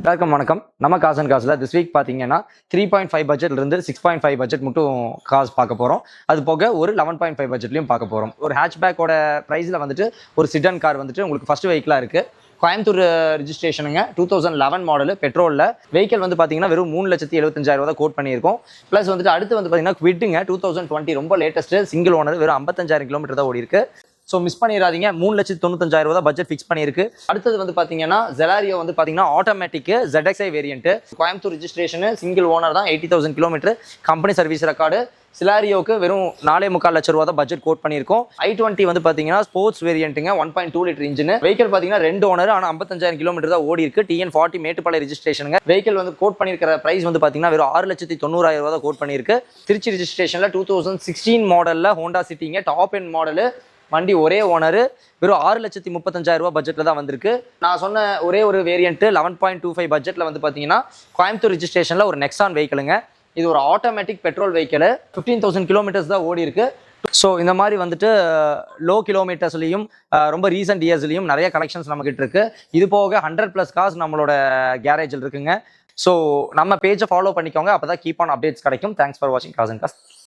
எல்லாருக்கும் வணக்கம். நம்ம காசு அண்ட் காசுல திஸ் வீக் பார்த்தீங்கன்னா 3.5 பட்ஜெட்ல இருந்து 6.5 பட்ஜெட் மட்டும் காசு பார்க்க போறோம். அது போக ஒரு 11.5 பட்ஜெட்லையும் பார்க்க போறோம். ஒரு ஹேட்ச்பேக்கோட பிரைஸ்ல வந்துட்டு ஒரு சிடான் கார் வந்துட்டு உங்களுக்கு ஃபர்ஸ்ட் வெஹிக்கிளா இருக்கு. கோயம்புத்தூர் ரிஜிஸ்ட்ரேஷனுங்க 2011 மாடல் பெட்ரோலில் வெஹிக்கல் வந்து பார்த்தீங்கன்னா வெறும் 3,75,000 தான் கோட் பண்ணியிருக்கோம். ப்ளஸ் வந்துட்டு அடுத்து வந்து பார்த்தீங்கன்னா குவிட்டுங்க 2020 ரொம்ப லேட்டஸ்ட்டு சிங்கிள் ஓனர் வெறும் 55,000 கிலோமீட்டர் தான் ஓடி இருக்கு. ஸோ மிஸ் பண்ணிடாதீங்க. 3,95,000 தான் பட்ஜெட் ஃபிக்ஸ் பண்ணியிருக்கு. அடுத்தது வந்து பார்த்தீங்கன்னா ஜெலாரியோ வந்து பார்த்தீங்கன்னா automatic ZXi variant Coimbatore registration single owner தான் 80,000 கிலோமீட்டர் கம்பெனி சர்வீஸ் ரெக்கார்டு. சிலாரியோக்கு வெறும் 4.25 லட்ச ரூபா தான் பட்ஜெட் கோட் பண்ணியிருக்கோம். i20 வந்து பார்த்தீங்கன்னா ஸ்போர்ட்ஸ் வேரியன்ட்டுங்க 1.2 லிட்டர் இன்ஜின் வெஹிக்கல் பார்த்தீங்கன்னா 2 ஓனர் ஆனால் 55,000 கிலோமீட்டர் தான் ஓடி இருக்கு. TN40 மேட்டுப்பாளையம் ரிஜிஸ்ட்ரேஷனுங்க. வெஹிக்கல் வந்து கோட் பண்ணியிருக்கிற பிரைஸ் வந்து பார்த்தீங்கன்னா வெறும் 6,90,000 தான் கோட் பண்ணியிருக்கு. திருச்சி ரிஜிஸ்ட்ரேஷனில் 2016 மாடலில் ஹோண்டா சிட்டிங்க டாப் எண்ட் மாடலு வண்டி ஒரே ஓனர் வெறும் 6,35,000 பட்ஜெட்டில் தான் வந்திருக்கு. நான் சொன்ன ஒரே ஒரு வேரியன்ட் 11.25 பட்ஜெட்டில் வந்து பார்த்தீங்கன்னா கோயம்புத்தூர் ரிஜிஸ்ட்ரேஷனில் ஒரு நெக்ஸான் வெஹிக்கிளுங்க. இது ஒரு ஆட்டோமேட்டிக் பெட்ரோல் வெஹிக்கிள் 15,000 கிலோமீட்டர்ஸ் தான் ஓடி இருக்கு. ஸோ இந்த மாதிரி வந்துட்டு லோ கிலோமீட்டர்ஸ்லையும் ரொம்ப ரீசன்ட் இயர்ஸ்லையும் நிறைய கலெக்ஷன்ஸ் நம்மகிட்ட இருக்கு. இது போக 100+ கார்ஸ் நம்மளோட கேரேஜில் இருக்குங்க. ஸோ நம்ம பேஜை ஃபாலோ பண்ணிக்கோங்க, அப்போ தான் கீப் ஆன் அப்டேட்ஸ் கிடைக்கும். தேங்க்ஸ் ஃபார் வாட்சிங் காஸ் அண்ட் காஸ்.